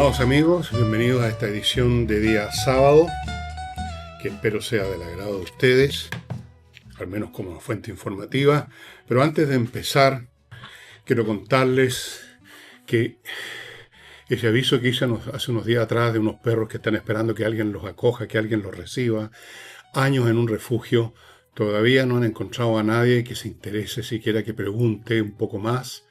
Estimados amigos, bienvenidos a esta edición de día sábado, que espero sea del agrado de ustedes, al menos como fuente informativa. Pero antes de empezar, quiero contarles que ese aviso que hice hace unos días atrás de unos perros que están esperando que alguien los acoja, que alguien los reciba, años en un refugio, todavía no han encontrado a nadie que se interese, siquiera que pregunte un poco más.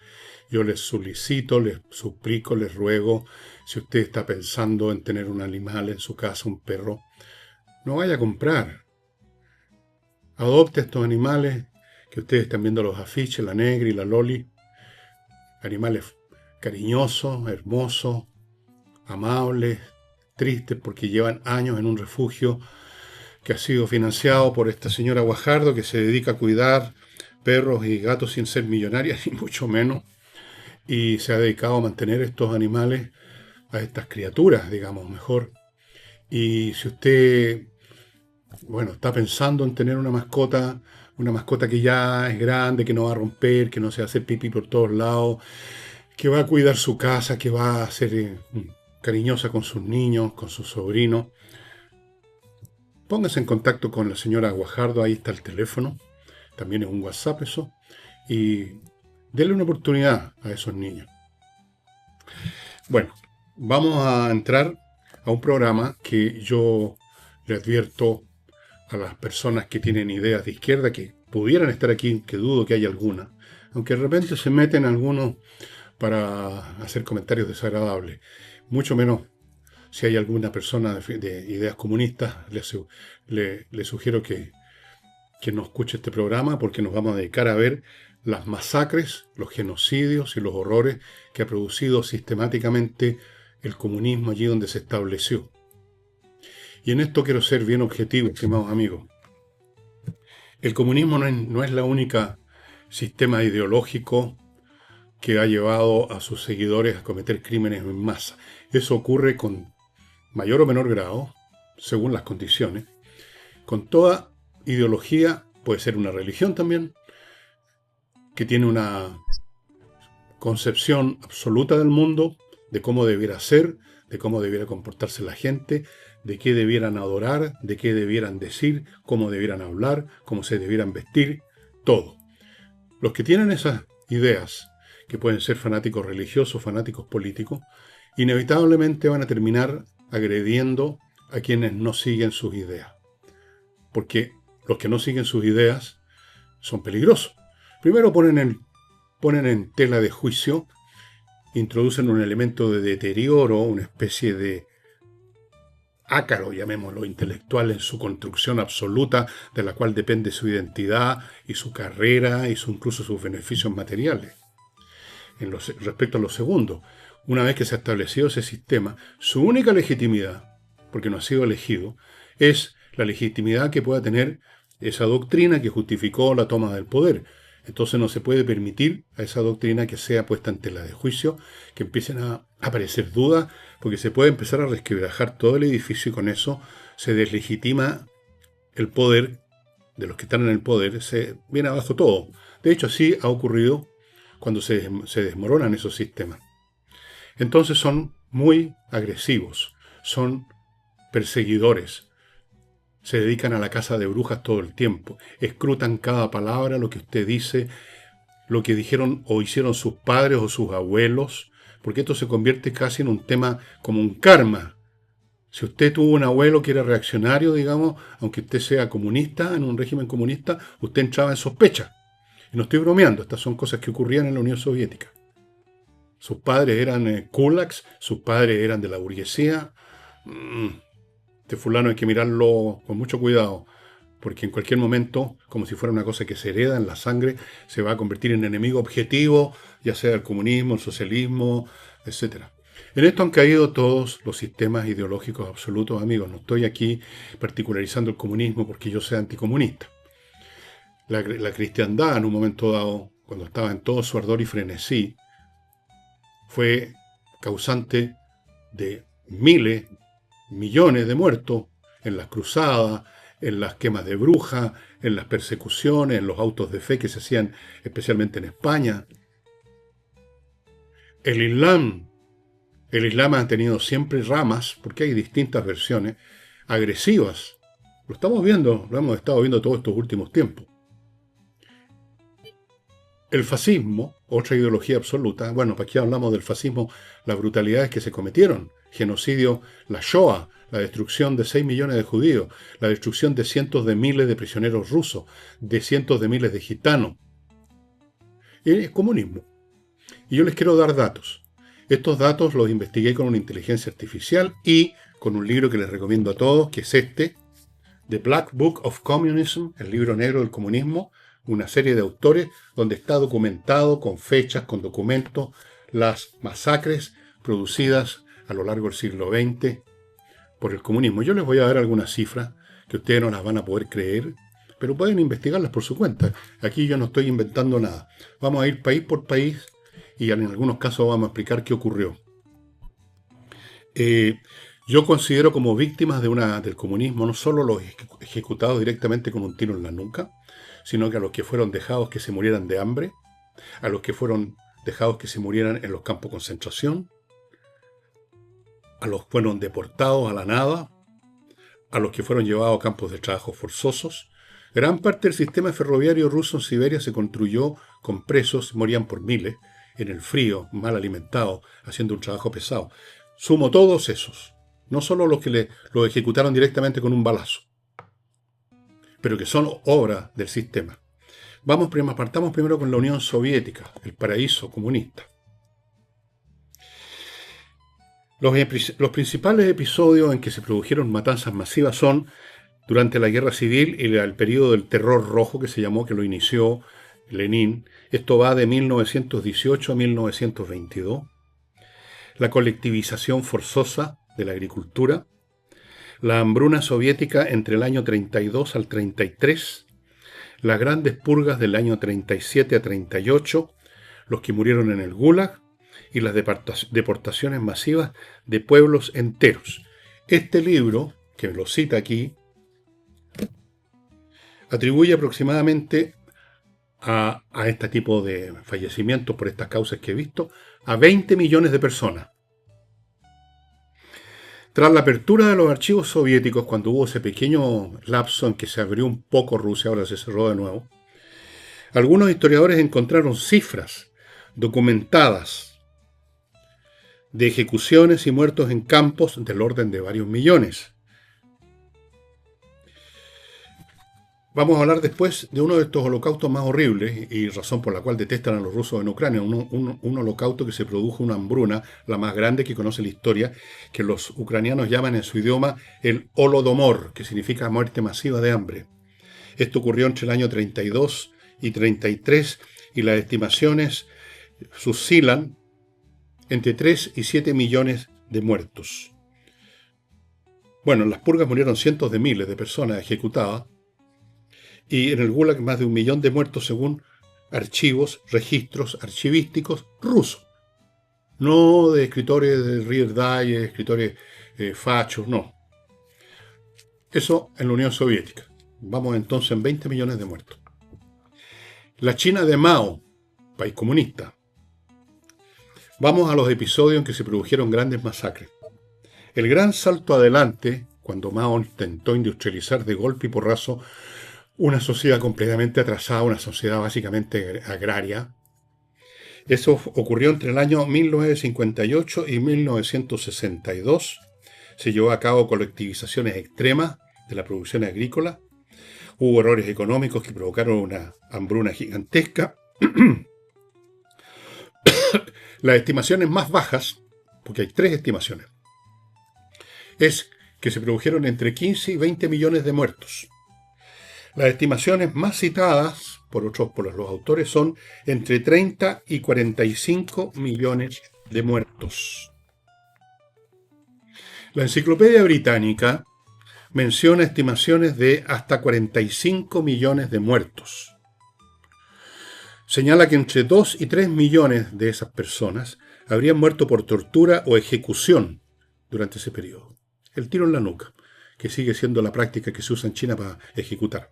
Yo les solicito, les suplico, les ruego, si usted está pensando en tener un animal en su casa, un perro, no vaya a comprar. Adopte estos animales que ustedes están viendo los afiches, la Negri, la Loli, animales cariñosos, hermosos, amables, tristes porque llevan años en un refugio que ha sido financiado por esta señora Guajardo, que se dedica a cuidar perros y gatos sin ser millonaria, ni mucho menos, y se ha dedicado a mantener estos animales, a estas criaturas, digamos, mejor. Y si usted, bueno, está pensando en tener una mascota que ya es grande, que no va a romper, que no se va a hacer pipí por todos lados, que va a cuidar su casa, que va a ser cariñosa con sus niños, con sus sobrinos, póngase en contacto con la señora Guajardo, ahí está el teléfono, también es un WhatsApp eso, y denle una oportunidad a esos niños. Bueno, vamos a entrar a un programa que yo le advierto a las personas que tienen ideas de izquierda, que pudieran estar aquí, que dudo que haya alguna, aunque de repente se meten algunos para hacer comentarios desagradables, mucho menos si hay alguna persona de ideas comunistas. Le sugiero que no escuche este programa, porque nos vamos a dedicar a ver las masacres, los genocidios y los horrores que ha producido sistemáticamente el comunismo allí donde se estableció. Y en esto quiero ser bien objetivo, estimados amigos. El comunismo no es la única sistema ideológico que ha llevado a sus seguidores a cometer crímenes en masa. Eso ocurre con mayor o menor grado, según las condiciones, con toda ideología. Puede ser una religión también, que tiene una concepción absoluta del mundo, de cómo debiera ser, de cómo debiera comportarse la gente, de qué debieran adorar, de qué debieran decir, cómo debieran hablar, cómo se debieran vestir, todo. Los que tienen esas ideas, que pueden ser fanáticos religiosos, fanáticos políticos, inevitablemente van a terminar agrediendo a quienes no siguen sus ideas. Porque los que no siguen sus ideas son peligrosos. Primero ponen en tela de juicio, introducen un elemento de deterioro, una especie de ácaro, llamémoslo, intelectual en su construcción absoluta, de la cual depende su identidad y su carrera y incluso sus beneficios materiales. Respecto a lo segundo, una vez que se ha establecido ese sistema, su única legitimidad, porque no ha sido elegido, es la legitimidad que pueda tener esa doctrina que justificó la toma del poder. Entonces no se puede permitir a esa doctrina que sea puesta en tela de juicio, que empiecen a aparecer dudas, porque se puede empezar a resquebrajar todo el edificio y con eso se deslegitima el poder de los que están en el poder, se viene abajo todo. De hecho, así ha ocurrido cuando se desmoronan esos sistemas. Entonces son muy agresivos, son perseguidores, se dedican a la caza de brujas todo el tiempo, escrutan cada palabra, lo que usted dice, lo que dijeron o hicieron sus padres o sus abuelos, porque esto se convierte casi en un tema como un karma. Si usted tuvo un abuelo que era reaccionario, digamos, aunque usted sea comunista, en un régimen comunista, usted entraba en sospecha. Y no estoy bromeando, estas son cosas que ocurrían en la Unión Soviética. Sus padres eran kulaks, sus padres eran de la burguesía. Este fulano hay que mirarlo con mucho cuidado, porque en cualquier momento, como si fuera una cosa que se hereda en la sangre, se va a convertir en enemigo objetivo, ya sea el comunismo, el socialismo, etc. En esto han caído todos los sistemas ideológicos absolutos, amigos. No estoy aquí particularizando el comunismo porque yo sea anticomunista. La cristiandad, en un momento dado, cuando estaba en todo su ardor y frenesí, fue causante de miles, millones de muertos en las cruzadas, en las quemas de brujas, en las persecuciones, en los autos de fe que se hacían especialmente en España. El Islam El Islam ha tenido siempre ramas, porque hay distintas versiones, agresivas. Lo estamos viendo, lo hemos estado viendo todos estos últimos tiempos. El fascismo, otra ideología absoluta, bueno, ¿para qué hablamos del fascismo? Las brutalidades que se cometieron, genocidio, la Shoah, la destrucción de 6 millones de judíos, la destrucción de cientos de miles de prisioneros rusos, de cientos de miles de gitanos. Es comunismo. Y yo les quiero dar datos. Estos datos los investigué con una inteligencia artificial y con un libro que les recomiendo a todos, que es este, The Black Book of Communism, el libro negro del comunismo, una serie de autores donde está documentado con fechas, con documentos, las masacres producidas a lo largo del siglo XX por el comunismo. Yo les voy a dar algunas cifras que ustedes no las van a poder creer, pero pueden investigarlas por su cuenta. Aquí yo no estoy inventando nada. Vamos a ir país por país y en algunos casos vamos a explicar qué ocurrió. Yo considero como víctimas del comunismo no solo los ejecutados directamente con un tiro en la nuca, sino que a los que fueron dejados que se murieran de hambre, a los que fueron dejados que se murieran en los campos de concentración, a los que fueron deportados a la nada, a los que fueron llevados a campos de trabajo forzosos. Gran parte del sistema ferroviario ruso en Siberia se construyó con presos, morían por miles, en el frío, mal alimentados, haciendo un trabajo pesado. Sumo todos esos, no solo los que los ejecutaron directamente con un balazo, pero que son obra del sistema. Partamos primero con la Unión Soviética, el paraíso comunista. Los principales episodios en que se produjeron matanzas masivas son durante la Guerra Civil y el periodo del Terror Rojo, que se llamó, que lo inició Lenin. Esto va de 1918 a 1922. La colectivización forzosa de la agricultura, la hambruna soviética entre el año 32 al 33, las grandes purgas del año 37 a 38, los que murieron en el Gulag y las deportaciones masivas de pueblos enteros. Este libro, que lo cita aquí, atribuye aproximadamente a este tipo de fallecimientos por estas causas que he visto a 20 millones de personas. Tras la apertura de los archivos soviéticos, cuando hubo ese pequeño lapso en que se abrió un poco Rusia, ahora se cerró de nuevo, algunos historiadores encontraron cifras documentadas de ejecuciones y muertos en campos del orden de varios millones. Vamos a hablar después de uno de estos holocaustos más horribles y razón por la cual detestan a los rusos en Ucrania, un holocausto que se produjo, una hambruna, la más grande que conoce la historia, que los ucranianos llaman en su idioma el Holodomor, que significa muerte masiva de hambre. Esto ocurrió entre el año 32 y 33 y las estimaciones oscilan entre 3 y 7 millones de muertos. Bueno, en las purgas murieron cientos de miles de personas ejecutadas, y en el Gulag más de 1 millón de muertos según registros archivísticos rusos. No de escritores de River Dye, escritores fachos, no. Eso en la Unión Soviética. Vamos entonces en 20 millones de muertos. La China de Mao, país comunista. Vamos a los episodios en que se produjeron grandes masacres. El gran salto adelante, cuando Mao intentó industrializar de golpe y porrazo una sociedad completamente atrasada, una sociedad básicamente agraria. Eso ocurrió entre el año 1958 y 1962. Se llevó a cabo colectivizaciones extremas de la producción agrícola. Hubo errores económicos que provocaron una hambruna gigantesca. Las estimaciones más bajas, porque hay 3 estimaciones, es que se produjeron entre 15 y 20 millones de muertos. Las estimaciones más citadas por los autores son entre 30 y 45 millones de muertos. La Enciclopedia Británica menciona estimaciones de hasta 45 millones de muertos. Señala que entre 2 y 3 millones de esas personas habrían muerto por tortura o ejecución durante ese periodo. El tiro en la nuca, que sigue siendo la práctica que se usa en China para ejecutar.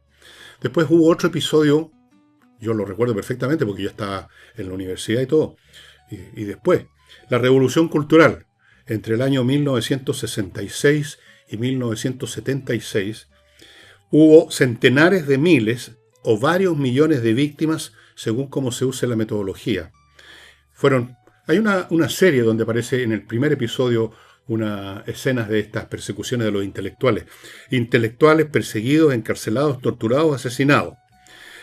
Después hubo otro episodio, yo lo recuerdo perfectamente porque yo estaba en la universidad y todo, y después, la Revolución Cultural, entre el año 1966 y 1976, hubo centenares de miles o varios millones de víctimas según cómo se use la metodología. Hay una serie donde aparece en el primer episodio unas escenas de estas persecuciones de los intelectuales. Intelectuales perseguidos, encarcelados, torturados, asesinados.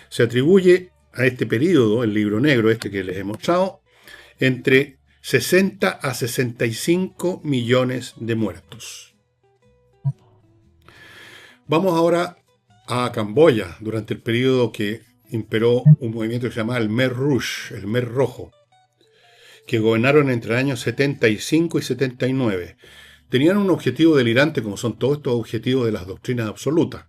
Se atribuye a este periodo, el libro negro este que les he mostrado, entre 60 a 65 millones de muertos. Vamos ahora a Camboya, durante el periodo que imperó un movimiento que se llamaba el Khmer Rouge, el Khmer Rojo, que gobernaron entre el año 75 y 79. Tenían un objetivo delirante, como son todos estos objetivos de las doctrinas absolutas.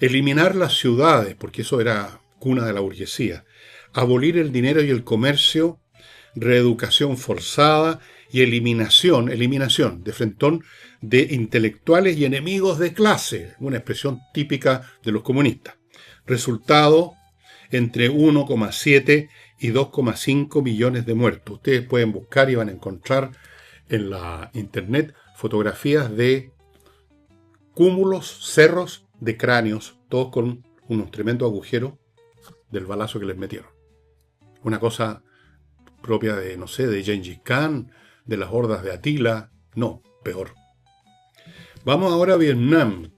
Eliminar las ciudades, porque eso era cuna de la burguesía. Abolir el dinero y el comercio, reeducación forzada y eliminación de frentón de intelectuales y enemigos de clase, una expresión típica de los comunistas. Resultado, entre 1,7 y 2,5 millones de muertos. Ustedes pueden buscar y van a encontrar en la internet fotografías de cúmulos, cerros de cráneos, todos con unos tremendos agujeros del balazo que les metieron. Una cosa propia de, no sé, de Gengis Khan, de las hordas de Atila. No, peor. Vamos ahora a Vietnam,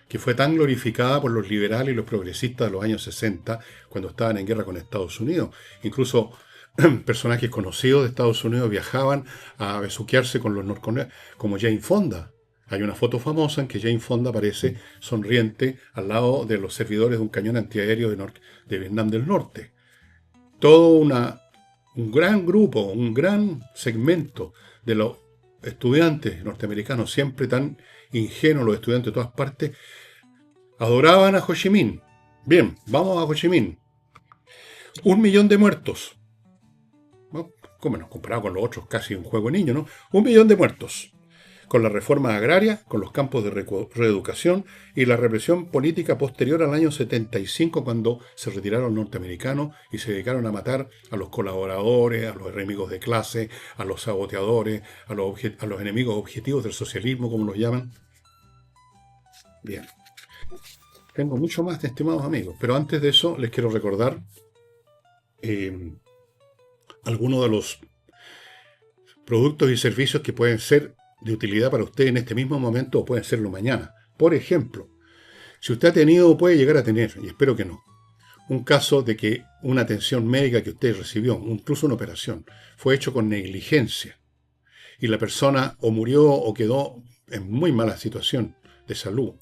que fue tan glorificada por los liberales y los progresistas de los años 60, cuando estaban en guerra con Estados Unidos. Incluso personajes conocidos de Estados Unidos viajaban a besuquearse con los norcoreanos, como Jane Fonda. Hay una foto famosa en que Jane Fonda aparece sonriente al lado de los servidores de un cañón antiaéreo de Vietnam del Norte. Todo un gran grupo, un gran segmento de los estudiantes norteamericanos, siempre tan ingenuos los estudiantes de todas partes, adoraban a Ho Chi Minh. Bien, vamos a Ho Chi Minh. 1 millón de muertos. Bueno, ¿cómo comparado con los otros? Casi un juego de niños, ¿no? 1 millón de muertos. Con las reformas agrarias, con los campos de reeducación y la represión política posterior al año 75, cuando se retiraron los norteamericanos y se dedicaron a matar a los colaboradores, a los enemigos de clase, a los saboteadores, a los enemigos objetivos del socialismo, como los llaman. Bien. Tengo mucho más, estimados amigos, pero antes de eso les quiero recordar algunos de los productos y servicios que pueden ser de utilidad para usted en este mismo momento o pueden serlo mañana. Por ejemplo, si usted ha tenido o puede llegar a tener, y espero que no, un caso de que una atención médica que usted recibió, incluso una operación, fue hecho con negligencia y la persona o murió o quedó en muy mala situación de salud,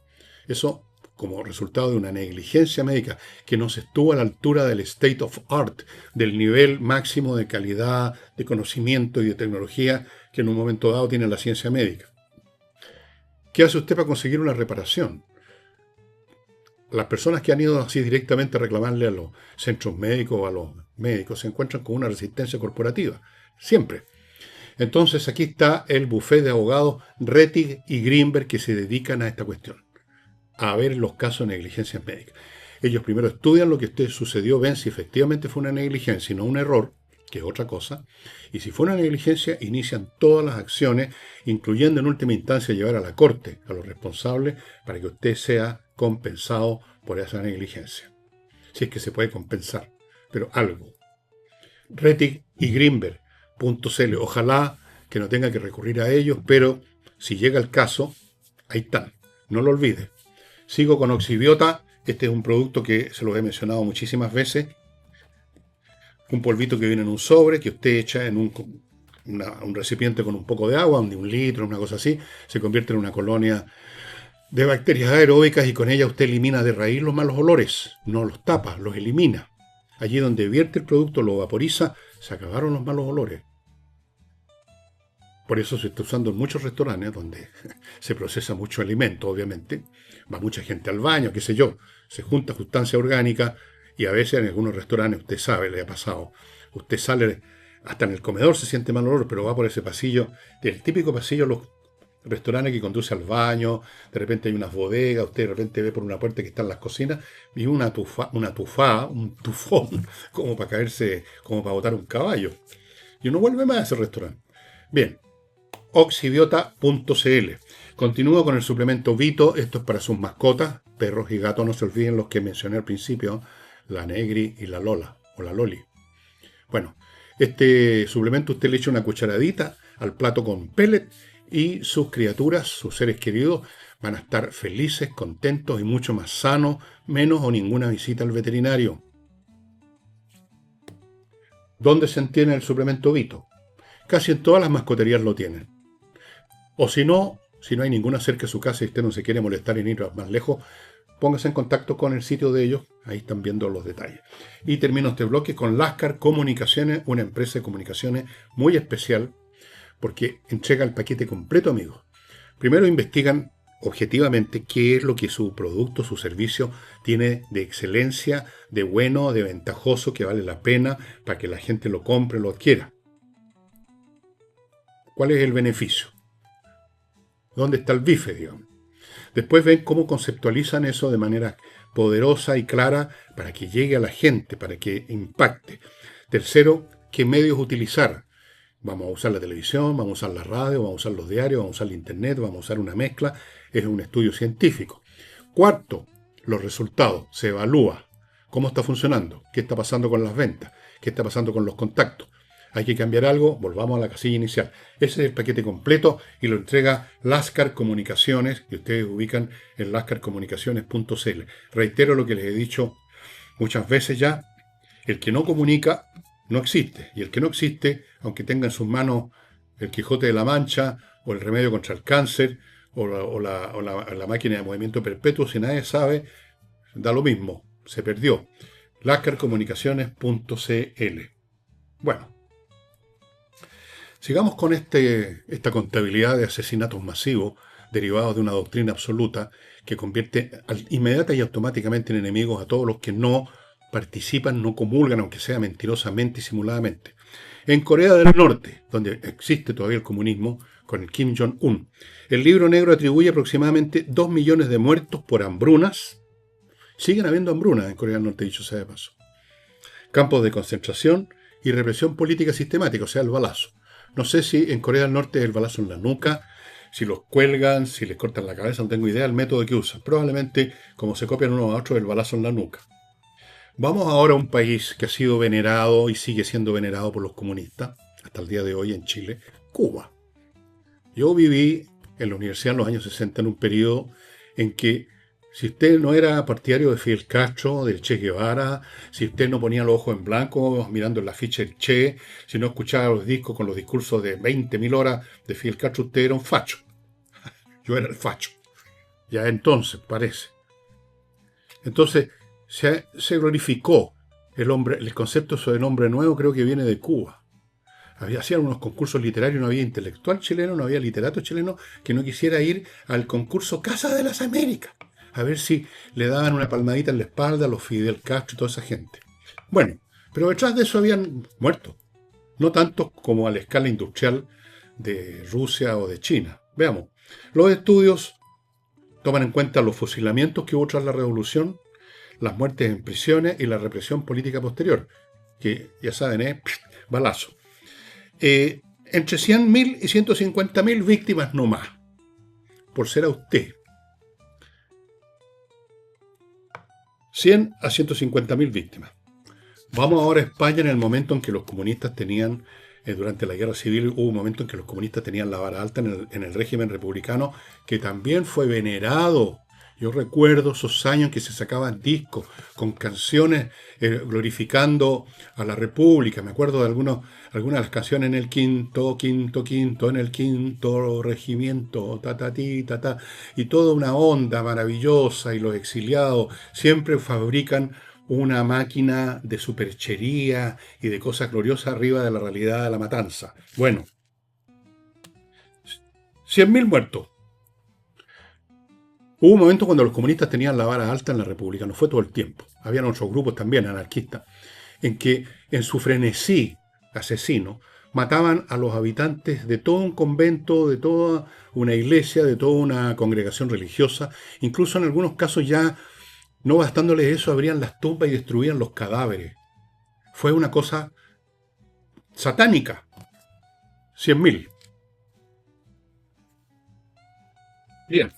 eso como resultado de una negligencia médica que no se estuvo a la altura del state of art, del nivel máximo de calidad, de conocimiento y de tecnología que en un momento dado tiene la ciencia médica. ¿Qué hace usted para conseguir una reparación? Las personas que han ido así directamente a reclamarle a los centros médicos o a los médicos se encuentran con una resistencia corporativa, siempre. Entonces aquí está el bufete de abogados Rettig y Greenberg que se dedican a esta cuestión, a ver los casos de negligencias médicas. Ellos primero estudian lo que usted sucedió, ven si efectivamente fue una negligencia y no un error, que es otra cosa, y si fue una negligencia, inician todas las acciones, incluyendo en última instancia llevar a la corte a los responsables para que usted sea compensado por esa negligencia. Si es que se puede compensar, pero algo. Rettig y Greenberg.cl. Ojalá que no tenga que recurrir a ellos, pero si llega el caso, ahí están, no lo olvide. Sigo con Oxibiota. Este es un producto que se lo he mencionado muchísimas veces. Un polvito que viene en un sobre, que usted echa en un recipiente con un poco de agua, de 1 litro, una cosa así. Se convierte en una colonia de bacterias aeróbicas y con ella usted elimina de raíz los malos olores. No los tapa, los elimina. Allí donde vierte el producto, lo vaporiza, se acabaron los malos olores. Por eso se está usando en muchos restaurantes donde se procesa mucho alimento, obviamente. Va mucha gente al baño, qué sé yo. Se junta sustancia orgánica y a veces en algunos restaurantes, usted sabe, le ha pasado. Usted sale, hasta en el comedor se siente mal olor, pero va por ese pasillo, el típico pasillo, los restaurantes que conduce al baño, de repente hay unas bodegas, usted de repente ve por una puerta que están las cocinas y un tufón, como para caerse, como para botar un caballo. Y uno vuelve más a ese restaurante. Bien. oxibiota.cl. Continúo con el suplemento Vito. Esto es para sus mascotas, perros y gatos. No se olviden los que mencioné al principio, la Negri y la Lola, o la Loli. Bueno, este suplemento usted le echa una cucharadita al plato con pellet y sus criaturas, sus seres queridos, van a estar felices, contentos y mucho más sanos, menos o ninguna visita al veterinario. ¿Dónde se entiende el suplemento Vito? Casi en todas las mascoterías lo tienen. O si no hay ninguna cerca de su casa y usted no se quiere molestar en ir más lejos, póngase en contacto con el sitio de ellos, ahí están viendo los detalles. Y termino este bloque con Lascar Comunicaciones, una empresa de comunicaciones muy especial, porque entrega el paquete completo, amigos. Primero investigan objetivamente qué es lo que su producto, su servicio tiene de excelencia, de bueno, de ventajoso, que vale la pena para que la gente lo compre, lo adquiera. ¿Cuál es el beneficio? ¿Dónde está el bife, digamos? Después ven cómo conceptualizan eso de manera poderosa y clara para que llegue a la gente, para que impacte. Tercero, qué medios utilizar. Vamos a usar la televisión, vamos a usar la radio, vamos a usar los diarios, vamos a usar el internet, vamos a usar una mezcla. Es un estudio científico. Cuarto, los resultados. Se evalúa cómo está funcionando, qué está pasando con las ventas, qué está pasando con los contactos. Hay que cambiar algo, volvamos a la casilla inicial. Ese es el paquete completo y lo entrega Lascar Comunicaciones, que ustedes ubican en lascarcomunicaciones.cl. Reitero lo que les he dicho muchas veces ya, el que no comunica no existe, y el que no existe, aunque tenga en sus manos el Quijote de la Mancha, o el remedio contra el cáncer, o la máquina de movimiento perpetuo, si nadie sabe, da lo mismo, se perdió. lascarcomunicaciones.cl. Bueno, sigamos con esta contabilidad de asesinatos masivos derivados de una doctrina absoluta que convierte inmediata y automáticamente en enemigos a todos los que no participan, no comulgan, aunque sea mentirosamente y simuladamente. En Corea del Norte, donde existe todavía el comunismo, con el Kim Jong-un, el libro negro atribuye aproximadamente 2 millones de muertos por hambrunas. Siguen habiendo hambrunas en Corea del Norte, dicho sea de paso. Campos de concentración y represión política sistemática, o sea, el balazo. No sé si en Corea del Norte es el balazo en la nuca, si los cuelgan, si les cortan la cabeza, no tengo idea del método que usan. Probablemente, como se copian unos a otros, el balazo en la nuca. Vamos ahora a un país que ha sido venerado y sigue siendo venerado por los comunistas, hasta el día de hoy en Chile, Cuba. Yo viví en la universidad en los años 60 en un periodo en que si usted no era partidario de Fidel Castro, del Che Guevara, si usted no ponía los ojos en blanco mirando el afiche del Che, si no escuchaba los discos con los discursos de 20.000 horas de Fidel Castro, usted era un facho. Yo era el facho. Ya entonces, parece. Entonces, se glorificó el hombre, el concepto sobre el hombre nuevo creo que viene de Cuba. Hacían unos concursos literarios, no había intelectual chileno, no había literato chileno que no quisiera ir al concurso Casa de las Américas. A ver si le daban una palmadita en la espalda a los Fidel Castro y toda esa gente. Bueno, pero detrás de eso habían muertos. No tantos como a la escala industrial de Rusia o de China. Veamos. Los estudios toman en cuenta los fusilamientos que hubo tras la revolución, las muertes en prisiones y la represión política posterior, que ya saben, balazo. Entre 100.000 y 150.000 víctimas no más, por ser a usted. 100 a 150.000 víctimas. Vamos ahora a España en el momento en que los comunistas tenían, durante la guerra civil, hubo un momento en que los comunistas tenían la vara alta en el régimen republicano, que también fue venerado. Yo recuerdo esos años que se sacaban discos con canciones glorificando a la República. Me acuerdo de algunas de las canciones en el quinto, en el quinto regimiento, y toda una onda maravillosa, y los exiliados siempre fabrican una máquina de superchería y de cosas gloriosas arriba de la realidad de la matanza. Bueno, 100.000 muertos. Hubo un momento cuando los comunistas tenían la vara alta en la República, no fue todo el tiempo. Habían otros grupos también anarquistas, en que en su frenesí asesino mataban a los habitantes de todo un convento, de toda una iglesia, de toda una congregación religiosa. Incluso en algunos casos ya, no bastándoles eso, abrían las tumbas y destruían los cadáveres. Fue una cosa satánica. 100.000. Bien,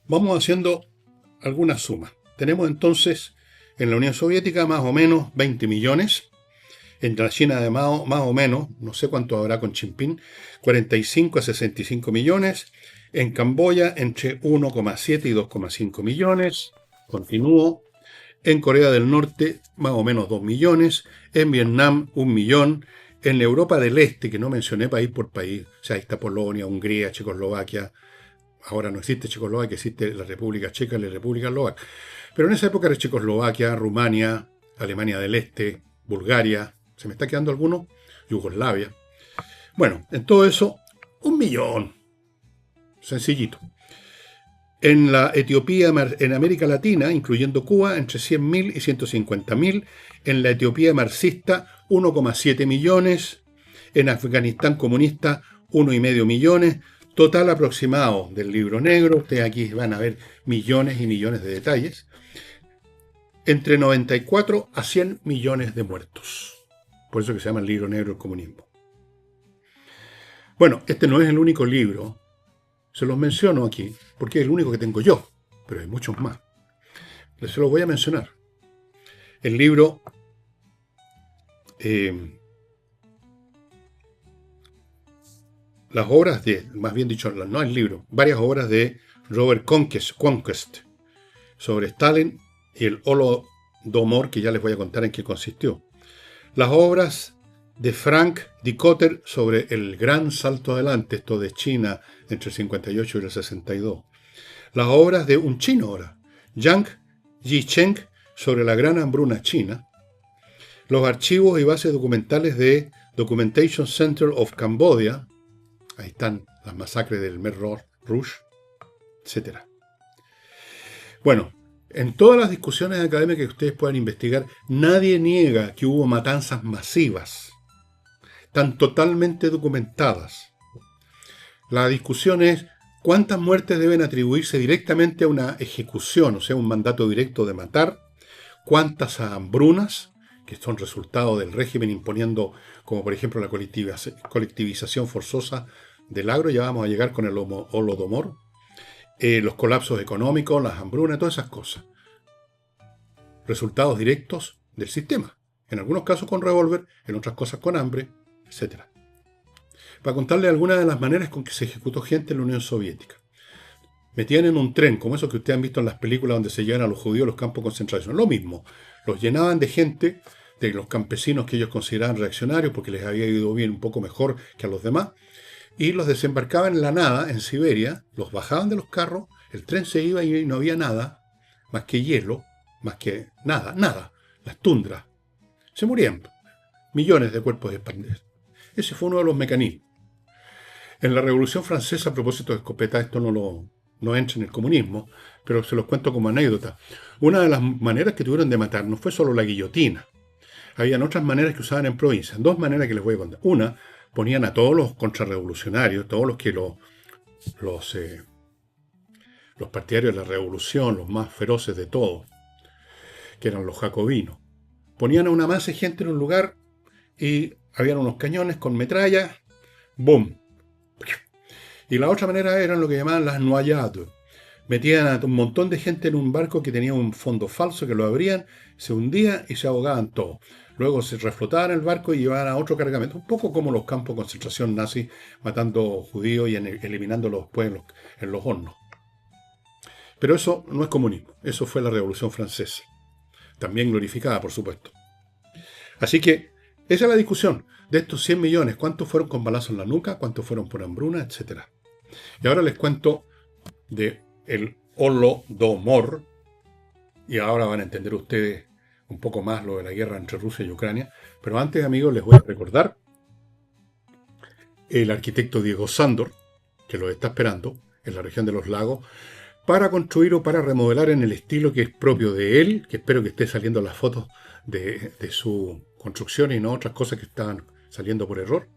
vamos haciendo algunas sumas. Tenemos entonces en la Unión Soviética más o menos 20 millones. En la China de Mao, más o menos, no sé cuánto habrá con Jinping, 45 a 65 millones. En Camboya, entre 1,7 y 2,5 millones. Continúo. En Corea del Norte, más o menos 2 millones. En Vietnam, 1 millón. En Europa del Este, que no mencioné país por país, o sea, ahí está Polonia, Hungría, Checoslovaquia. Ahora no existe Checoslovaquia, existe la República Checa y la República Eslovaca. Pero en esa época era Checoslovaquia, Rumania, Alemania del Este, Bulgaria, ¿se me está quedando alguno? Yugoslavia. Bueno, en todo eso, 1 millón. Sencillito. En la Etiopía, en América Latina, incluyendo Cuba, entre 100.000 y 150.000. En la Etiopía marxista, 1,7 millones. En Afganistán comunista, 1,5 millones. Total aproximado del libro negro, ustedes aquí van a ver millones y millones de detalles. Entre 94 a 100 millones de muertos. Por eso que se llama el libro negro del comunismo. Bueno, este no es el único libro. Se los menciono aquí, porque es el único que tengo yo, pero hay muchos más. Se los voy a mencionar. El libro las obras de, más bien dicho, no el libro, varias obras de Robert Conquest sobre Stalin y el Holodomor, que ya les voy a contar en qué consistió. Las obras de Frank Dikötter sobre el gran salto adelante, esto de China entre el 58 y el 62. Las obras de un chino ahora, Yang Yicheng, sobre la gran hambruna china. Los archivos y bases documentales de Documentation Center of Cambodia. Ahí están las masacres del Khmer Rouge, etc. Bueno, en todas las discusiones académicas que ustedes puedan investigar, nadie niega que hubo matanzas masivas, tan totalmente documentadas. La discusión es cuántas muertes deben atribuirse directamente a una ejecución, o sea, un mandato directo de matar, cuántas a hambrunas, que son resultado del régimen imponiendo, como por ejemplo la colectivización forzosa del agro, ya vamos a llegar con el Holodomor, los colapsos económicos, las hambrunas, todas esas cosas. Resultados directos del sistema. En algunos casos con revólver, en otras cosas con hambre, etc. Para contarles algunas de las maneras con que se ejecutó gente en la Unión Soviética. Metían en un tren, como esos que ustedes han visto en las películas donde se llevan a los judíos a los campos de concentración. Lo mismo. Los llenaban de gente, de los campesinos que ellos consideraban reaccionarios porque les había ido bien un poco mejor que a los demás, y los desembarcaban en la nada, en Siberia, los bajaban de los carros, el tren se iba y no había nada, más que hielo, más que nada, las tundras. Se morían millones de cuerpos expandidos. Ese fue uno de los mecanismos. En la Revolución Francesa, a propósito de escopeta, esto no entra en el comunismo, pero se los cuento como anécdota. Una de las maneras que tuvieron de matar no fue solo la guillotina. Habían otras maneras que usaban en provincias. Dos maneras que les voy a contar. Una, ponían a todos los contrarrevolucionarios, todos los que los partidarios de la revolución, los más feroces de todos, que eran los jacobinos. Ponían a una masa de gente en un lugar y habían unos cañones con metralla, ¡boom! Y la otra manera eran lo que llamaban las noyades. Metían a un montón de gente en un barco que tenía un fondo falso, que lo abrían, se hundía y se ahogaban todos. Luego se reflotaban el barco y llevaban a otro cargamento, un poco como los campos de concentración nazis, matando judíos y eliminándolos después en los hornos. Pero eso no es comunismo, eso fue la Revolución Francesa, también glorificada, por supuesto. Así que esa es la discusión. De estos 100 millones, ¿cuántos fueron con balazo en la nuca? ¿Cuántos fueron por hambruna? Etcétera. Y ahora les cuento de el Holodomor, y ahora van a entender ustedes un poco más lo de la guerra entre Rusia y Ucrania. Pero antes, amigos, les voy a recordar el arquitecto Diego Sándor, que lo está esperando en la región de los lagos, para construir o para remodelar en el estilo que es propio de él, que espero que esté saliendo las fotos de su construcción y no otras cosas que estaban saliendo por error.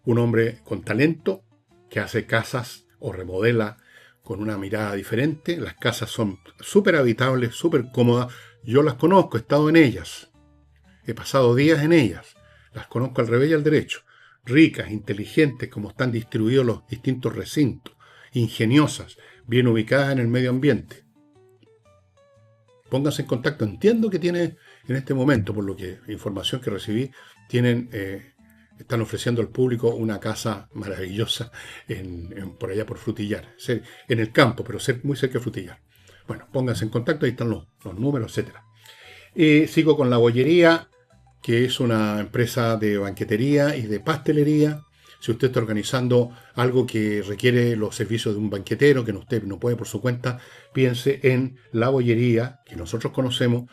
Un hombre con talento que hace casas o remodela con una mirada diferente. Las casas son súper habitables, súper cómodas. Yo las conozco, he estado en ellas. He pasado días en ellas. Las conozco al revés y al derecho. Ricas, inteligentes, como están distribuidos los distintos recintos. ingeniosas, bien ubicadas en el medio ambiente. Pónganse en contacto. Entiendo que tiene en este momento, por lo que información que recibí, están ofreciendo al público una casa maravillosa por allá por Frutillar, en el campo, pero muy cerca de Frutillar. Bueno, pónganse en contacto, ahí están los números, etc. Sigo con La Bollería, que es una empresa de banquetería y de pastelería. Si usted está organizando algo que requiere los servicios de un banquetero, que usted no puede por su cuenta, piense en La Bollería, que nosotros conocemos,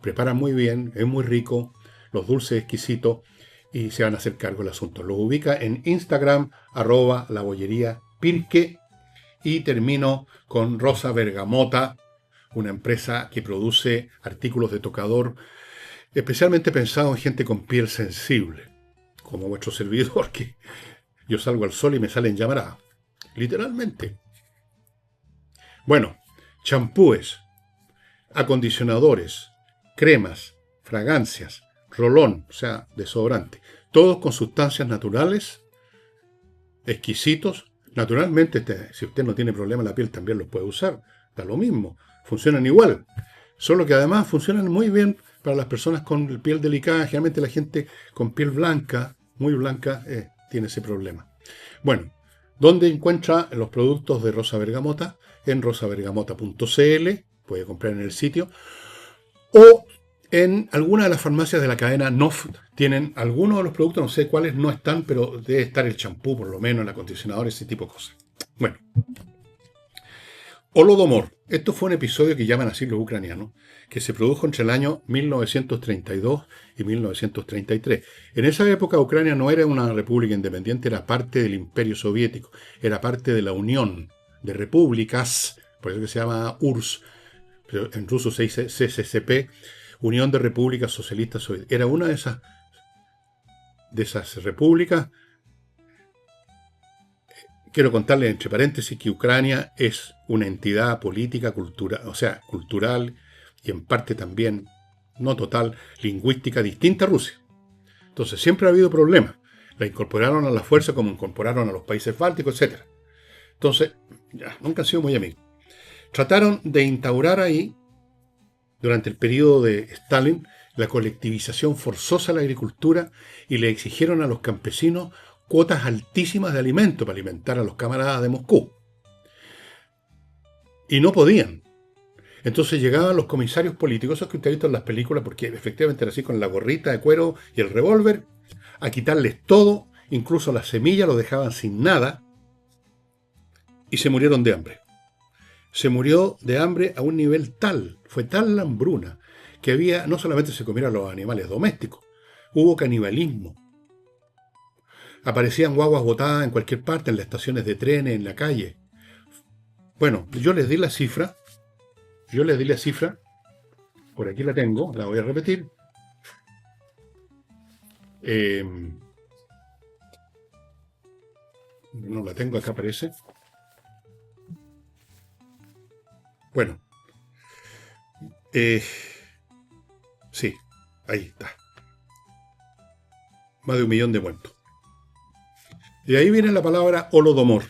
prepara muy bien, es muy rico, los dulces exquisitos, y se van a hacer cargo del asunto. Lo ubica en Instagram, @labolleriapirque. Y termino con Rosa Bergamota, una empresa que produce artículos de tocador especialmente pensados en gente con piel sensible, como vuestro servidor, que yo salgo al sol y me salen llamaradas, literalmente. Bueno, champúes, acondicionadores, cremas, fragancias, rolón, o sea, desodorante, todos con sustancias naturales, exquisitos. Naturalmente, si usted no tiene problema en la piel, también los puede usar, da lo mismo, funcionan igual, solo que además funcionan muy bien para las personas con piel delicada. Generalmente la gente con piel blanca, muy blanca, tiene ese problema. Bueno, ¿dónde encuentra los productos de Rosa Bergamota? En rosabergamota.cl, puede comprar en el sitio, o en alguna de las farmacias de la cadena NOF tienen algunos de los productos, no sé cuáles no están, pero debe estar el champú, por lo menos, el acondicionador, ese tipo de cosas. Bueno, Holodomor. Esto fue un episodio que llaman así los ucranianos, que se produjo entre el año 1932 y 1933. En esa época Ucrania no era una república independiente, era parte del Imperio Soviético, era parte de la Unión de Repúblicas, por eso que se llama URSS, pero en ruso se dice CCCP, Unión de Repúblicas Socialistas Soviéticas. Era una de esas repúblicas. Quiero contarles entre paréntesis que Ucrania es una entidad política, cultural y en parte también, no total, lingüística distinta a Rusia. Entonces siempre ha habido problemas. La incorporaron a la fuerza como incorporaron a los países bálticos, etc. Entonces, nunca han sido muy amigos. Trataron de instaurar ahí, durante el periodo de Stalin, la colectivización forzosa de la agricultura y le exigieron a los campesinos cuotas altísimas de alimento para alimentar a los camaradas de Moscú. Y no podían. Entonces llegaban los comisarios políticos, esos que usted ha visto en las películas, porque efectivamente era así, con la gorrita de cuero y el revólver, a quitarles todo, incluso las semillas, los dejaban sin nada, y se murieron de hambre. Se murió de hambre a un nivel tal, fue tal la hambruna, que no solamente se comieron los animales domésticos, hubo canibalismo. Aparecían guaguas botadas en cualquier parte, en las estaciones de trenes, en la calle. Bueno, yo les di la cifra, por aquí la tengo, la voy a repetir. No la tengo, acá aparece. Bueno, sí, ahí está. Más de 1 millón de muertos. Y ahí viene la palabra Holodomor.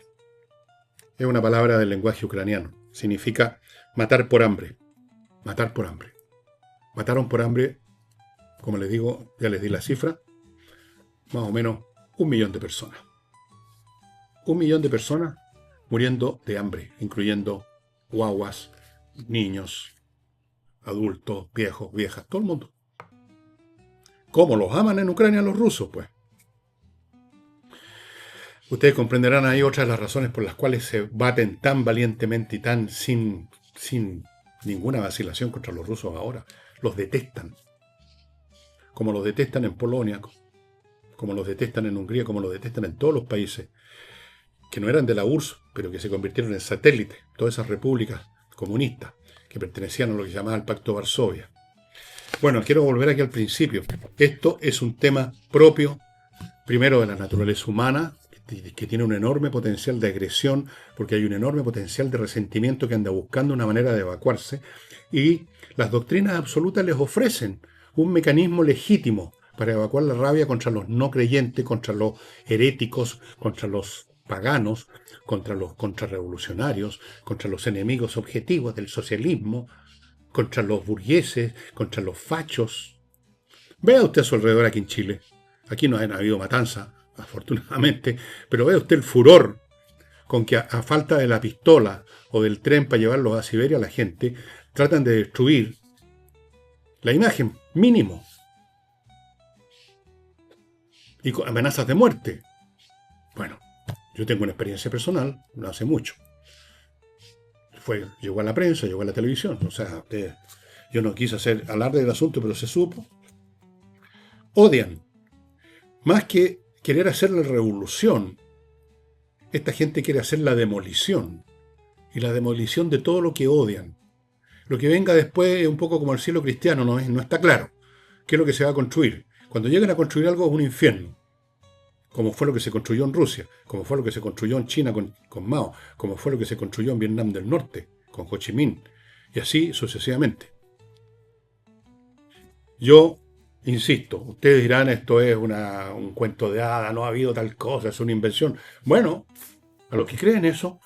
Es una palabra del lenguaje ucraniano. Significa matar por hambre. Matar por hambre. Mataron por hambre, como les digo, ya les di la cifra, más o menos 1 millón de personas. 1 millón de personas muriendo de hambre, incluyendo guaguas, niños, adultos, viejos, viejas, todo el mundo. ¿Cómo los aman en Ucrania los rusos? Pues ustedes comprenderán ahí otras de las razones por las cuales se baten tan valientemente y tan sin ninguna vacilación contra los rusos ahora. Los detestan. Como los detestan en Polonia, como los detestan en Hungría, como los detestan en todos los países que no eran de la URSS, pero que se convirtieron en satélites. Todas esas repúblicas comunistas que pertenecían a lo que se llamaba el Pacto de Varsovia. Bueno, quiero volver aquí al principio. Esto es un tema propio, primero, de la naturaleza humana, que tiene un enorme potencial de agresión, porque hay un enorme potencial de resentimiento que anda buscando una manera de evacuarse, y las doctrinas absolutas les ofrecen un mecanismo legítimo para evacuar la rabia contra los no creyentes, contra los heréticos, contra los paganos, contra los contrarrevolucionarios, contra los enemigos objetivos del socialismo, contra los burgueses, contra los fachos. Vea usted a su alrededor aquí en Chile. Aquí no ha habido matanza, afortunadamente, pero vea usted el furor con que a falta de la pistola o del tren para llevarlos a Siberia, la gente tratan de destruir la imagen, mínimo. Y con amenazas de muerte. Bueno, yo tengo una experiencia personal, no hace mucho. Llegó a la prensa, llegó a la televisión. O sea, yo no quise hacer alarde del asunto, pero se supo. Odian. Más que querer hacer la revolución, esta gente quiere hacer la demolición. Y la demolición de todo lo que odian. Lo que venga después es un poco como el cielo cristiano, no está claro qué es lo que se va a construir. Cuando llegan a construir algo es un infierno. Como fue lo que se construyó en Rusia, como fue lo que se construyó en China con Mao, como fue lo que se construyó en Vietnam del Norte, con Ho Chi Minh, y así sucesivamente. Yo insisto, ustedes dirán esto es un cuento de hada, no ha habido tal cosa, es una invención. Bueno, a los que creen eso,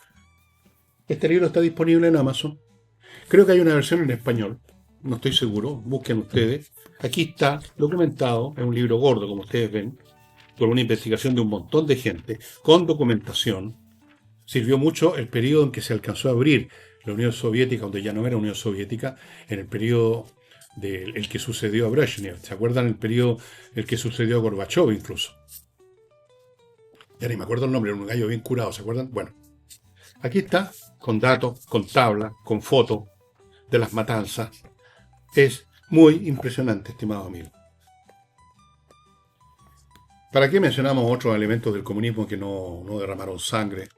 este libro está disponible en Amazon. Creo que hay una versión en español, no estoy seguro, busquen ustedes. Aquí está documentado, es un libro gordo como ustedes ven, por una investigación de un montón de gente, con documentación. Sirvió mucho el periodo en que se alcanzó a abrir la Unión Soviética, donde ya no era Unión Soviética, en el periodo el que sucedió a Brezhnev. ¿Se acuerdan el periodo el que sucedió a Gorbachev incluso? Ya ni me acuerdo el nombre, era un gallo bien curado, ¿se acuerdan? Bueno, aquí está, con datos, con tabla, con fotos de las matanzas. Es muy impresionante, estimado amigo. ¿Para qué mencionamos otros elementos del comunismo que no derramaron sangre,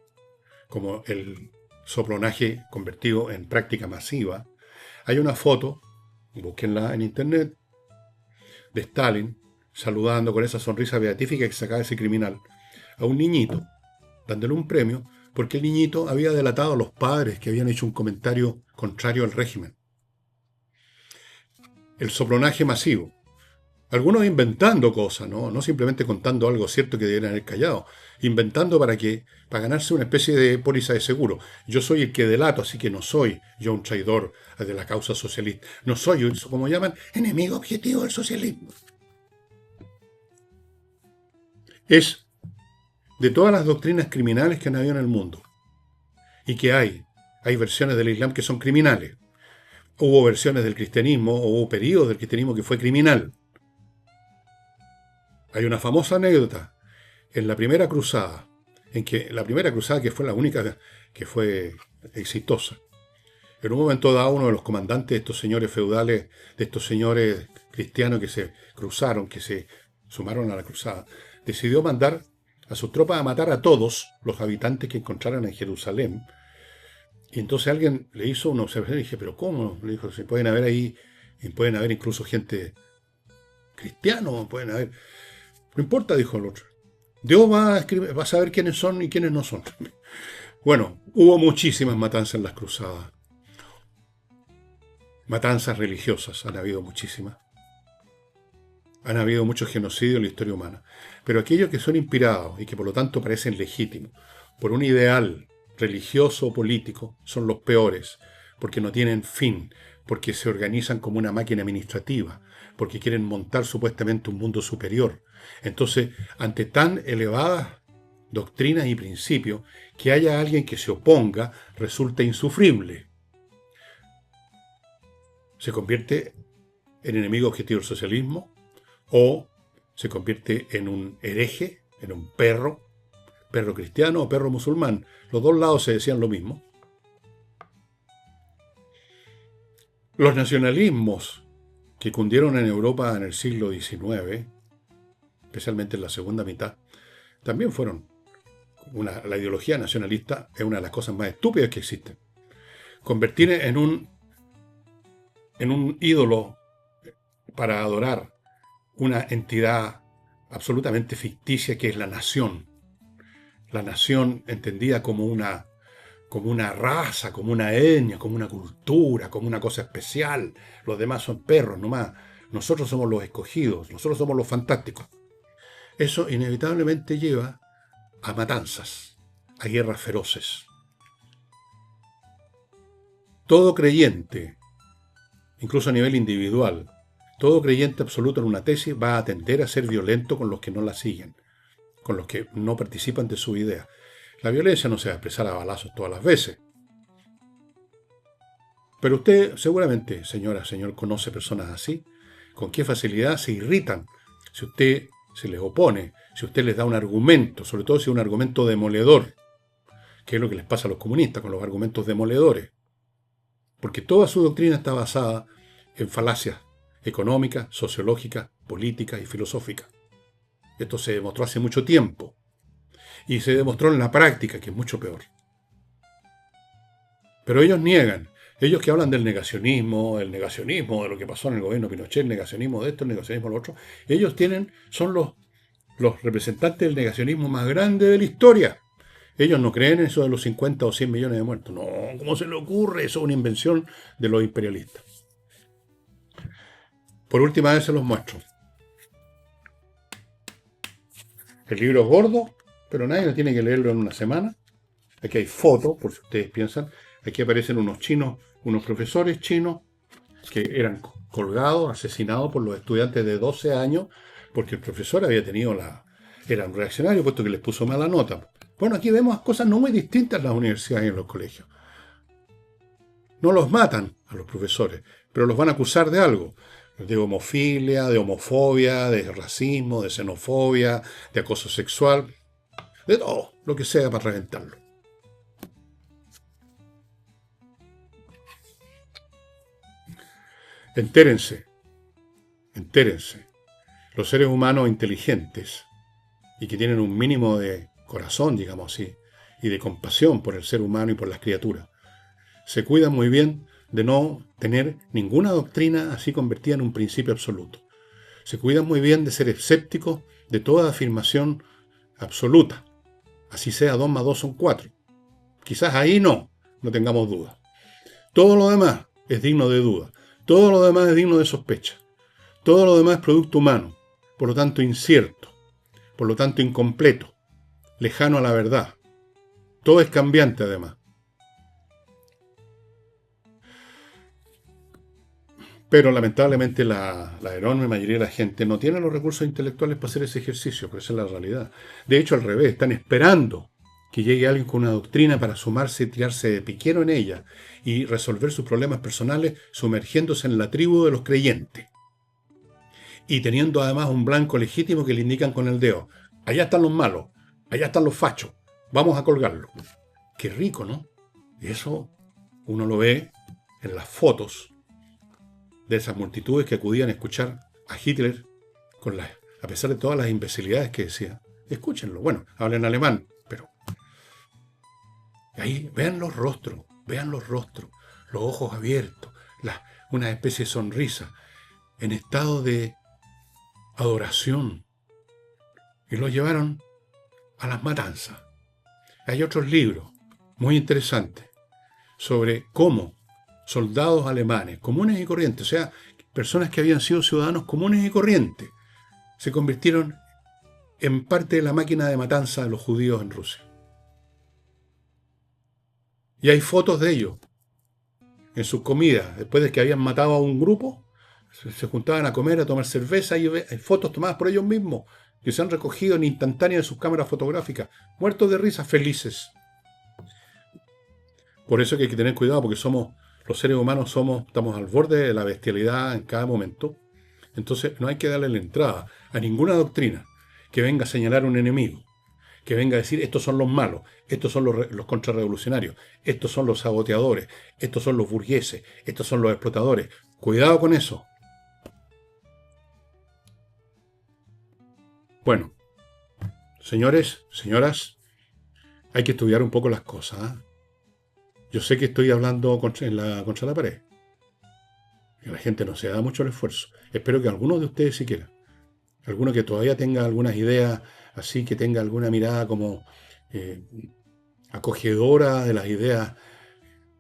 como el soplonaje convertido en práctica masiva? Hay una foto, búsquenla en internet, de Stalin saludando con esa sonrisa beatífica que sacaba ese criminal a un niñito, dándole un premio, porque el niñito había delatado a los padres que habían hecho un comentario contrario al régimen. El soplonaje masivo. Algunos inventando cosas, no simplemente contando algo cierto que deberían haber callado, inventando para ganarse una especie de póliza de seguro. Yo soy el que delato, así que no soy yo un traidor de la causa socialista. No soy, eso como llaman, enemigo objetivo del socialismo. Es de todas las doctrinas criminales que han habido en el mundo. Y que hay versiones del Islam que son criminales. Hubo versiones del cristianismo, hubo periodos del cristianismo que fue criminal. Hay una famosa anécdota en la primera cruzada, que fue la única que fue exitosa. En un momento dado, uno de los comandantes de estos señores feudales, de estos señores cristianos que se cruzaron, que se sumaron a la cruzada, decidió mandar a sus tropas a matar a todos los habitantes que encontraran en Jerusalén. Y entonces alguien le hizo una observación y dije, ¿pero cómo? Le dijo, si pueden haber incluso gente cristiana, pueden haber... No importa, dijo el otro. Dios va a saber quiénes son y quiénes no son. Bueno, hubo muchísimas matanzas en las cruzadas. Matanzas religiosas, han habido muchísimas. Han habido muchos genocidios en la historia humana. Pero aquellos que son inspirados y que por lo tanto parecen legítimos por un ideal religioso o político son los peores, porque no tienen fin, porque se organizan como una máquina administrativa, porque quieren montar supuestamente un mundo superior. Entonces, ante tan elevadas doctrinas y principios, que haya alguien que se oponga resulta insufrible. Se convierte en enemigo objetivo del socialismo o se convierte en un hereje, en un perro cristiano o perro musulmán. Los dos lados se decían lo mismo. Los nacionalismos que cundieron en Europa en el siglo XIX, especialmente en la segunda mitad, también fueron la ideología nacionalista es una de las cosas más estúpidas que existen. Convertir en un ídolo para adorar una entidad absolutamente ficticia que es la nación. La nación entendida como una raza, como una etnia, como una cultura, como una cosa especial. Los demás son perros nomás. Nosotros somos los escogidos, nosotros somos los fantásticos. Eso inevitablemente lleva a matanzas. a guerras feroces. Todo creyente, incluso a nivel individual, todo creyente absoluto en una tesis va a tender a ser violento con los que no la siguen, con los que no participan de su idea. La violencia no se va a expresar a balazos todas las veces. Pero usted seguramente, señora, señor, conoce personas así, con qué facilidad se irritan si usted se les opone, si usted les da un argumento, sobre todo si es un argumento demoledor, que es lo que les pasa a los comunistas con los argumentos demoledores. Porque toda su doctrina está basada en falacias económicas, sociológicas, políticas y filosóficas. Esto se demostró hace mucho tiempo. Y se demostró en la práctica, que es mucho peor. Pero ellos niegan. Ellos que hablan del negacionismo de lo que pasó en el gobierno de Pinochet, el negacionismo de esto, el negacionismo de lo otro, ellos son los representantes del negacionismo más grande de la historia. Ellos no creen en eso de los 50 o 100 millones de muertos. No, ¿cómo se le ocurre? Eso es una invención de los imperialistas. Por última vez se los muestro. El libro es gordo, pero nadie no tiene que leerlo en una semana. Aquí hay fotos, por si ustedes piensan. Aquí aparecen unos chinos, unos profesores chinos que eran colgados, asesinados por los estudiantes de 12 años, porque el profesor había tenido era un reaccionario, puesto que les puso mala nota. Bueno, aquí vemos cosas no muy distintas en las universidades y en los colegios. No los matan a los profesores, pero los van a acusar de algo. De homofilia, de homofobia, de racismo, de xenofobia, de acoso sexual, de todo lo que sea para reventarlo. Entérense. Los seres humanos inteligentes y que tienen un mínimo de corazón, digamos así, y de compasión por el ser humano y por las criaturas, se cuidan muy bien de no tener ninguna doctrina así convertida en un principio absoluto. Se cuidan muy bien de ser escépticos de toda afirmación absoluta. Así sea 2 más 2 son 4. Quizás ahí no tengamos duda. Todo lo demás es digno de duda. Todo lo demás es digno de sospecha. Todo lo demás es producto humano, por lo tanto incierto, por lo tanto incompleto, lejano a la verdad. Todo es cambiante además. Pero lamentablemente la enorme mayoría de la gente no tiene los recursos intelectuales para hacer ese ejercicio, pero esa es la realidad. De hecho, al revés, están esperando que llegue alguien con una doctrina para sumarse y tirarse de piquero en ella y resolver sus problemas personales sumergiéndose en la tribu de los creyentes. Y teniendo además un blanco legítimo que le indican con el dedo: allá están los malos, allá están los fachos, vamos a colgarlos. Qué rico, ¿no? Y eso uno lo ve en las fotos de esas multitudes que acudían a escuchar a Hitler a pesar de todas las imbecilidades que decía. Escúchenlo. Bueno, hablan alemán, pero ahí vean los rostros, los ojos abiertos, una especie de sonrisa, en estado de adoración. Y lo llevaron a las matanzas. Hay otros libros muy interesantes sobre cómo soldados alemanes, comunes y corrientes, o sea, personas que habían sido ciudadanos comunes y corrientes, se convirtieron en parte de la máquina de matanza de los judíos en Rusia. Y hay fotos de ellos en sus comidas, después de que habían matado a un grupo, se juntaban a comer, a tomar cerveza, y hay fotos tomadas por ellos mismos, que se han recogido en instantánea de sus cámaras fotográficas, muertos de risa, felices. Por eso que hay que tener cuidado, porque los seres humanos estamos al borde de la bestialidad en cada momento. Entonces no hay que darle la entrada a ninguna doctrina que venga a señalar un enemigo, que venga a decir: estos son los malos, estos son los contrarrevolucionarios, estos son los saboteadores, estos son los burgueses, estos son los explotadores. Cuidado con eso. Bueno, señores, señoras, hay que estudiar un poco las cosas, ¿eh? Yo sé que estoy hablando contra la pared. Y la gente no se da mucho el esfuerzo. Espero que algunos de ustedes sí quieran. Alguno que todavía tenga algunas ideas así, que tenga alguna mirada como acogedora de las ideas.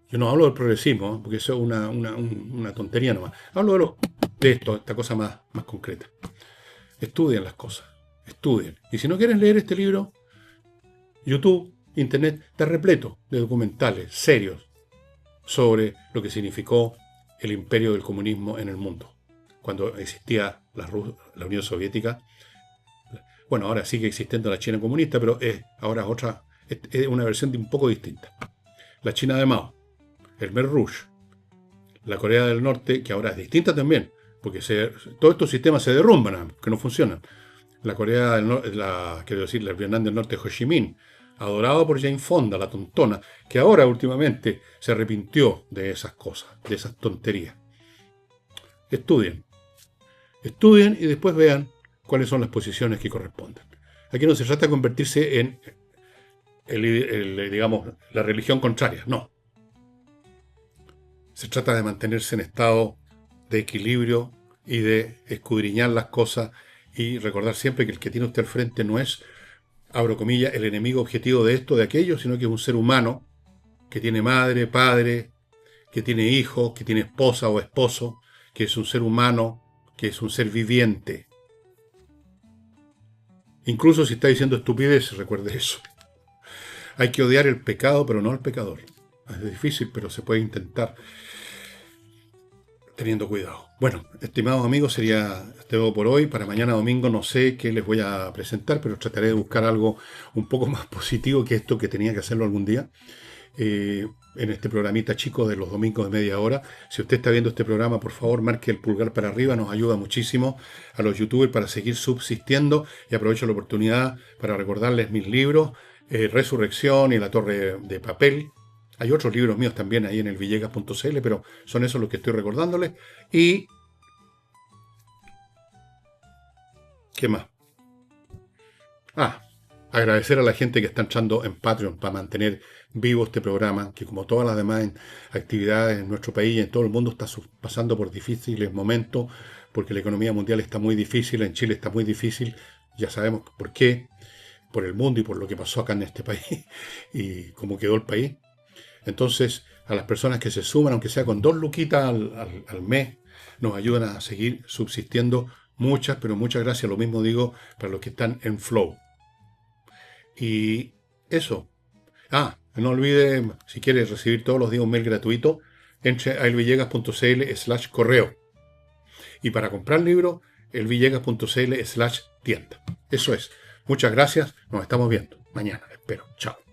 Yo no hablo del progresismo, porque eso es una tontería nomás. Hablo de esta cosa más concreta. Estudien las cosas. Estudien. Y si no quieren leer este libro, YouTube Internet está repleto de documentales serios sobre lo que significó el imperio del comunismo en el mundo. Cuando existía la Unión Soviética, bueno, ahora sigue existiendo la China comunista, pero ahora es una versión un poco distinta. La China de Mao, el Khmer Rouge, la Corea del Norte, que ahora es distinta también, porque todos estos sistemas se derrumban, que no funcionan. La Corea del Norte, quiero decir, el Vietnam del Norte, Ho Chi Minh, adorado por Jane Fonda, la tontona, que ahora últimamente se arrepintió de esas cosas, de esas tonterías. Estudien, estudien y después vean cuáles son las posiciones que corresponden. Aquí no se trata de convertirse en, digamos, la religión contraria, no. Se trata de mantenerse en estado de equilibrio y de escudriñar las cosas y recordar siempre que el que tiene usted al frente no es, abro comillas, el enemigo objetivo de esto, de aquello, sino que es un ser humano que tiene madre, padre, que tiene hijos, que tiene esposa o esposo, que es un ser humano, que es un ser viviente. Incluso si está diciendo estupidez, recuerde eso. Hay que odiar el pecado, pero no al pecador. Es difícil, pero se puede intentar teniendo cuidado. Bueno, estimados amigos, sería todo por hoy. Para mañana domingo no sé qué les voy a presentar, pero trataré de buscar algo un poco más positivo que esto, que tenía que hacerlo algún día. En este programita chico de los domingos de media hora. Si usted está viendo este programa, por favor, marque el pulgar para arriba, nos ayuda muchísimo a los youtubers para seguir subsistiendo, y aprovecho la oportunidad para recordarles mis libros, Resurrección y La Torre de Papel. Hay otros libros míos también ahí en el villegas.cl, pero son esos los que estoy recordándoles. Y ¿qué más? Agradecer a la gente que está entrando en Patreon para mantener vivo este programa, que como todas las demás actividades en nuestro país y en todo el mundo está pasando por difíciles momentos, porque la economía mundial está muy difícil, en Chile está muy difícil, ya sabemos por qué, por el mundo y por lo que pasó acá en este país y cómo quedó el país. Entonces, a las personas que se suman, aunque sea con 2 luquitas al mes, nos ayudan a seguir subsistiendo. Muchas, pero muchas gracias. Lo mismo digo para los que están en Flow. Y eso. No olvide, si quiere recibir todos los días un mail gratuito, entre a elvillegas.cl/correo. Y para comprar libros, elvillegas.cl/tienda. Eso es. Muchas gracias. Nos estamos viendo mañana. Espero. Chao.